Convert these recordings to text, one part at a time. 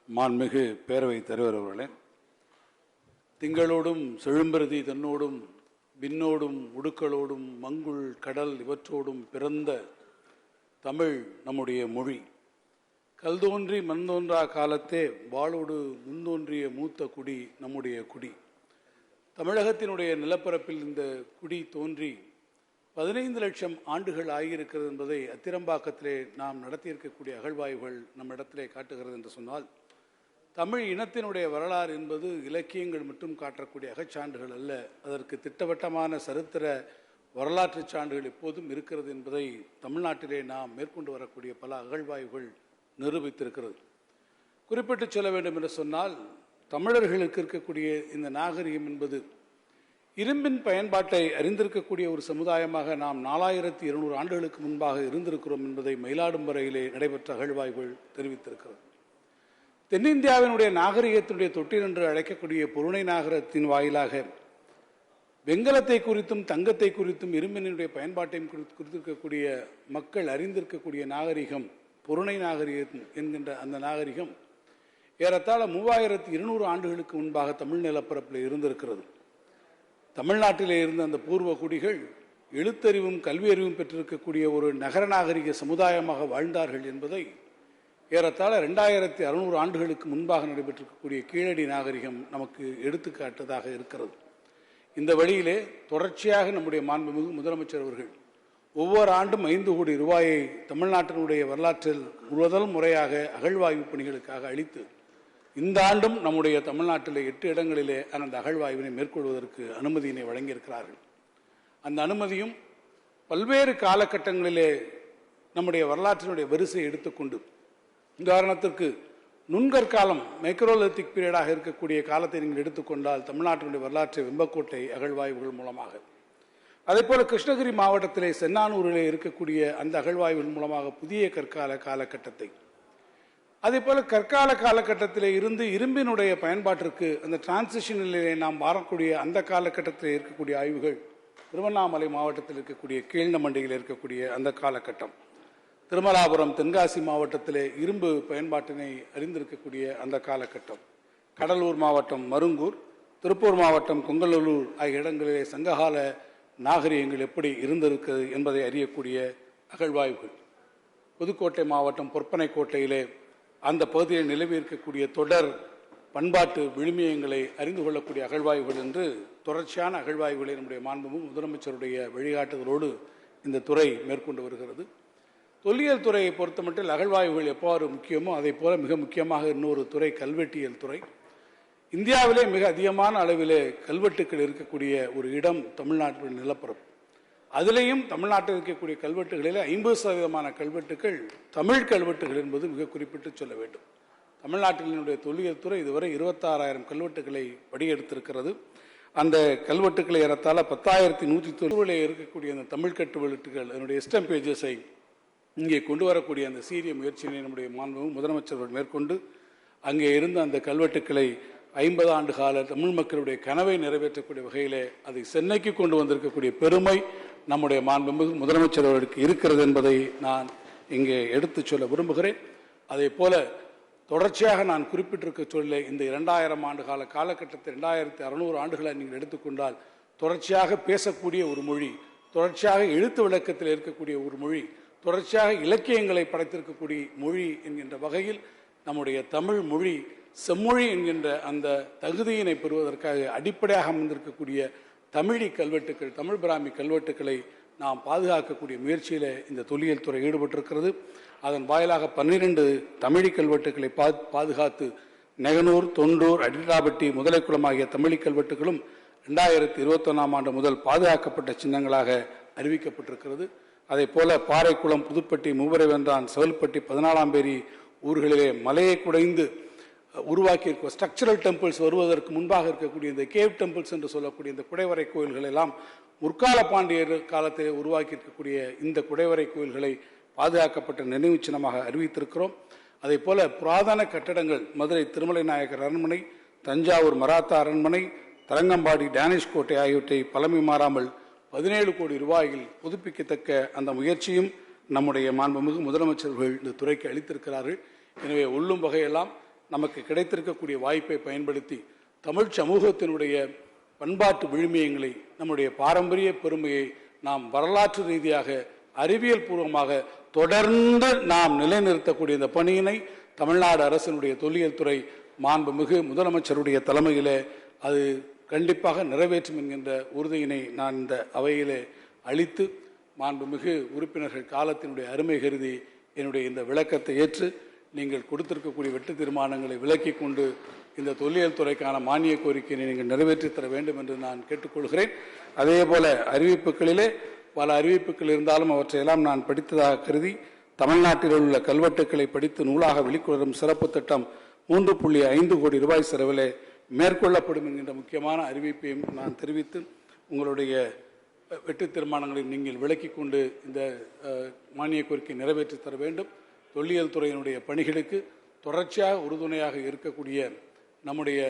மாண்புமிகு பேரவைத் தலைவர் அவர்களே, திங்களோடும் செழும்பிரதி தன்னோடும் விண்ணோடும் உடுக்களோடும் மங்குள் கடல் இவற்றோடும் பிறந்த தமிழ் நம்முடைய மொழி. கல் தோன்றி மண் தோன்றா காலத்தே வாளோடு முன்தோன்றிய மூத்த குடி நம்முடைய குடி. தமிழகத்தினுடைய நிலப்பரப்பில் இந்த குடி தோன்றி 15 லட்சம் ஆண்டுகள் ஆகியிருக்கிறது என்பதை அத்திரம்பாக்கத்திலே நாம் நடத்தியிருக்கக்கூடிய அகழ்வாய்வுகள் நம்ம இடத்திலே காட்டுகிறது என்று சொன்னால், தமிழ் இனத்தினுடைய வரலாறு என்பது இலக்கியங்கள் மட்டும் காட்டக்கூடிய அகச்சான்றுகள் அல்ல, அதற்கு திட்டவட்டமான சரித்திர வரலாற்று சான்றுகள் எப்போதும் இருக்கிறது என்பதை தமிழ்நாட்டிலே நாம் மேற்கொண்டு வரக்கூடிய பல அகழ்வாய்வுகள் நிரூபித்திருக்கிறது. குறிப்பிட்டு சொல்ல வேண்டும் என்று சொன்னால், தமிழர்களுக்கு இருக்கக்கூடிய இந்த நாகரிகம் என்பது இரும்பின் பயன்பாட்டை அறிந்திருக்கக்கூடிய ஒரு சமுதாயமாக நாம் 4200 ஆண்டுகளுக்கு முன்பாக இருந்திருக்கிறோம் என்பதை மயிலாடும்பாறையிலே நடைபெற்ற அகழ்வாய்வுகள் தெரிவித்திருக்கிறது. தென்னிந்தியாவினுடைய நாகரிகத்தினுடைய தொட்டில் என்று அழைக்கக்கூடிய பொருணை நாகரத்தின் வாயிலாக வெங்கலத்தை குறித்தும் தங்கத்தை குறித்தும் இரும்பினுடைய பயன்பாட்டையும் குறித்திருக்கக்கூடிய மக்கள் அறிந்திருக்கக்கூடிய நாகரிகம் பொருணை நாகரிகம் என்கின்ற அந்த நாகரிகம் ஏறத்தாழ 3200 ஆண்டுகளுக்கு முன்பாக தமிழ் நிலப்பரப்பில் இருந்திருக்கிறது. தமிழ்நாட்டிலே இருந்த அந்த பூர்வ குடிகள் எழுத்தறிவும் கல்வியறிவும் பெற்றிருக்கக்கூடிய ஒரு நகர நாகரிக சமுதாயமாக வாழ்ந்தார்கள் என்பதை ஏறத்தாழ 2600 ஆண்டுகளுக்கு முன்பாக நடைபெற்றிருக்கக்கூடிய கீழடி நாகரிகம் நமக்கு எடுத்துக்காட்டதாக இருக்கிறது. இந்த வழியிலே தொடர்ச்சியாக நம்முடைய மாண்புமிகு முதலமைச்சர் அவர்கள் ஒவ்வொரு ஆண்டும் 5 கோடி ரூபாயை தமிழ்நாட்டினுடைய வரலாற்றில் முதல் முறையாக அகழ்வாய்வு பணிகளுக்காக அளித்து, இந்த ஆண்டும் நம்முடைய தமிழ்நாட்டில் 8 இடங்களிலே அந்த அகழ்வாய்வினை மேற்கொள்வதற்கு அனுமதியினை வழங்கியிருக்கிறார்கள். அந்த அனுமதியும் பல்வேறு காலகட்டங்களிலே நம்முடைய வரலாற்றினுடைய வரிசையை எடுத்துக்கொண்டு, உதாரணத்திற்கு நுண்கற்காலம் மைக்ரோலித்திக் பீரியடாக இருக்கக்கூடிய காலத்தை நீங்கள் எடுத்துக்கொண்டால் தமிழ்நாட்டினுடைய வரலாற்றை வெம்பக்கோட்டை அகழ்வாய்வுகள் மூலமாக, அதே போல கிருஷ்ணகிரி மாவட்டத்திலே சென்னானூரிலே இருக்கக்கூடிய அந்த அகழ்வாய்வுகள் மூலமாக புதிய கற்கால காலகட்டத்தை, அதே போல கற்கால காலகட்டத்திலே இருந்து இரும்பினுடைய பயன்பாட்டிற்கு அந்த டிரான்சிஷனிலே நாம் மாறக்கூடிய அந்த காலகட்டத்தில் இருக்கக்கூடிய ஆய்வுகள் திருவண்ணாமலை மாவட்டத்தில் இருக்கக்கூடிய கீழ்நமண்டியில் இருக்கக்கூடிய அந்த காலகட்டம், திருமலாபுரம் தென்காசி மாவட்டத்திலே இரும்பு பயன்பாட்டினை அறிந்திருக்கக்கூடிய அந்த காலகட்டம், கடலூர் மாவட்டம் மருங்கூர், திருப்பூர் மாவட்டம் கொங்கலூர் ஆகிய இடங்களிலே சங்ககால நாகரிகங்கள் எப்படி இருந்திருக்கிறது என்பதை அறியக்கூடிய அகழ்வாய்வுகள், புதுக்கோட்டை மாவட்டம் பொற்பனை கோட்டையிலே அந்த பகுதியில் நிலவி இருக்கக்கூடிய தொடர் பண்பாட்டு விழுமியங்களை அறிந்து கொள்ளக்கூடிய அகழ்வாய்வுகள் என்று தொடர்ச்சியான அகழ்வாய்வுகளை நம்முடைய மாண்புமிகு முதலமைச்சருடைய வழிகாட்டுதலோடு இந்த துறை மேற்கொண்டு வருகிறது. தொல்லியல் துறையை பொறுத்தமட்டில் அகழ்வாய்வுகள் எவ்வாறு முக்கியமோ அதை போல மிக முக்கியமாக இன்னொரு துறை கல்வெட்டியல் துறை. இந்தியாவிலே மிக அதிகமான அளவிலே கல்வெட்டுக்கள் இருக்கக்கூடிய ஒரு இடம் தமிழ்நாட்டின் நிலப்பரப்பு. அதிலேயும் தமிழ்நாட்டில் இருக்கக்கூடிய கல்வெட்டுகளில் 50% கல்வெட்டுக்கள் தமிழ் கல்வெட்டுகள் என்பது மிக குறிப்பிட்டு சொல்ல வேண்டும். தமிழ்நாட்டினுடைய தொல்லியல் துறை இதுவரை 26,000 கல்வெட்டுகளை படியெடுத்திருக்கிறது. அந்த கல்வெட்டுக்களை ஏறத்தாழ 10,190 இருக்கக்கூடிய அந்த தமிழ் கல்வெட்டுகள் அதனுடைய எஸ்டம் பேஜஸை இங்கே கொண்டு வரக்கூடிய அந்த சீரிய முயற்சியினை நம்முடைய மாண்புமிகு முதலமைச்சர்கள் மேற்கொண்டு அங்கே இருந்த அந்த கல்வெட்டுக்களை 50 ஆண்டு கால தமிழ் மக்களுடைய கனவை நிறைவேற்றக்கூடிய வகையிலே அதை சென்னைக்கு கொண்டு வந்திருக்கக்கூடிய பெருமை நம்முடைய மாண்புமிகு முதலமைச்சர் அவர்களுக்கு இருக்கிறது என்பதை நான் இங்கே எடுத்து சொல்ல விரும்புகிறேன். அதே போல தொடர்ச்சியாக நான் குறிப்பிட்டிருக்க சொல்ல இந்த 2000 ஆண்டு கால காலகட்டத்தில் 2600 ஆண்டுகளை நீங்கள் எடுத்துக்கொண்டால் தொடர்ச்சியாக பேசக்கூடிய ஒரு மொழி, தொடர்ச்சியாக எழுத்து விளக்கத்தில் இருக்கக்கூடிய ஒரு மொழி, தொடர்ச்சியாக இலக்கியங்களை படைத்திருக்கக்கூடிய மொழி என்கின்ற வகையில் நம்முடைய தமிழ் மொழி செம்மொழி என்கின்ற அந்த தகுதியினை பெறுவதற்காக அடிப்படையாக அமைந்திருக்கக்கூடிய தமிழி கல்வெட்டுக்கள், தமிழ் பிராமி கல்வெட்டுக்களை நாம் பாதுகாக்கக்கூடிய முயற்சியில் இந்த தொல்லியல் துறை ஈடுபட்டிருக்கிறது. அதன் வாயிலாக 12 தமிழி கல்வெட்டுக்களை பாதுகாத்து நெகனூர், தொண்டூர், அடிராபட்டி, முதலைக்குளம் ஆகிய தமிழி கல்வெட்டுகளும் 2021ஆம் ஆண்டு முதல் பாதுகாக்கப்பட்ட சின்னங்களாக அறிவிக்கப்பட்டிருக்கிறது. அதே போல பாறைக்குளம், புதுப்பட்டி, மூவரைவென்றான், செவல்பட்டி, 14ஆம் பேரி ஊர்களிலே மலையை குடைந்து உருவாக்கியிருக்க ஸ்ட்ரக்சரல் டெம்பிள்ஸ் வருவதற்கு முன்பாக இருக்கக்கூடிய இந்த கேவ் டெம்பிள்ஸ் என்று சொல்லக்கூடிய இந்த குடைவரை கோயில்கள் எல்லாம் முற்கால பாண்டியர் காலத்தில் உருவாக்கி இருக்கக்கூடிய இந்த குடைவரை கோயில்களை பாதுகாக்கப்பட்ட நினைவு சின்னமாக அறிவித்திருக்கிறோம். அதே போல புராதன கட்டடங்கள் மதுரை திருமலை நாயக்கர் அரண்மனை, தஞ்சாவூர் மராத்தா அரண்மனை, தரங்கம்பாடி டேனிஷ் கோட்டை ஆகியவற்றை பழமை மாறாமல் 17 கோடி ரூபாயில் புதுப்பிக்கத்தக்க அந்த முயற்சியும் நம்முடைய மாண்புமிகு முதலமைச்சர்கள் இந்த துறைக்கு அளித்திருக்கிறார்கள். எனவே உள்ளும் வகையெல்லாம் நமக்கு கிடைத்திருக்கக்கூடிய வாய்ப்பை பயன்படுத்தி தமிழ் சமூகத்தினுடைய பண்பாட்டு விழுமியங்களை, நம்முடைய பாரம்பரிய பெருமையை நாம் வரலாற்று ரீதியாக அறிவியல் பூர்வமாக தொடர்ந்து நாம் நிலைநிறுத்தக்கூடிய இந்த பணியினை தமிழ்நாடு அரசினுடைய தொல்லியல் துறை மாண்புமிகு முதலமைச்சருடைய தலைமையிலே அது கண்டிப்பாக நிறைவேற்றும் என்கின்ற உறுதியினை நான் இந்த அவையிலே அளித்து, மாண்புமிகு உறுப்பினர்கள் காலத்தினுடைய அருமை கருதி என்னுடைய இந்த விளக்கத்தை ஏற்று நீங்கள் கொடுத்திருக்கக்கூடிய வெட்டு தீர்மானங்களை விலக்கி கொண்டு இந்த தொல்லியல் துறைக்கான மானிய கோரிக்கையை நீங்கள் நிறைவேற்றித் தர வேண்டும் என்று நான் கேட்டுக்கொள்கிறேன். அதே போல அறிவிப்புகளிலே பல அறிவிப்புகள் இருந்தாலும் அவற்றையெல்லாம் நான் படித்ததாக கருதி தமிழ்நாட்டில் உள்ள கல்வெட்டுக்களை படித்து நூலாக வெளிக்கொணரும் சிறப்பு திட்டம் 3.5 கோடி ரூபாய் செலவிலே மேற்கொள்ளப்படும் என்கின்ற முக்கியமான அறிவிப்பையும் நான் தெரிவித்து, உங்களுடைய வெட்டு தீர்மானங்களை நீங்கள் விலக்கி கொண்டு இந்த மானிய கோரிக்கை நிறைவேற்றி தர வேண்டும். தொல்லியல் துறையினுடைய பணிகளுக்கு தொடர்ச்சியாக உறுதுணையாக இருக்கக்கூடிய நம்முடைய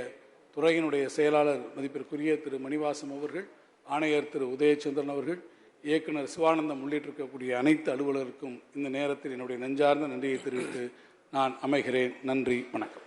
துறையினுடைய செயலாளர் மதிப்பிற்குரிய திரு மணிவாசம் அவர்கள், ஆணையர் திரு உதயச்சந்திரன் அவர்கள், இயக்குனர் சிவானந்தம் உள்ளிட்டிருக்கக்கூடிய அனைத்து அலுவலருக்கும் இந்த நேரத்தில் என்னுடைய நெஞ்சார்ந்த நன்றியை தெரிவித்து நான் அமைகிறேன். நன்றி, வணக்கம்.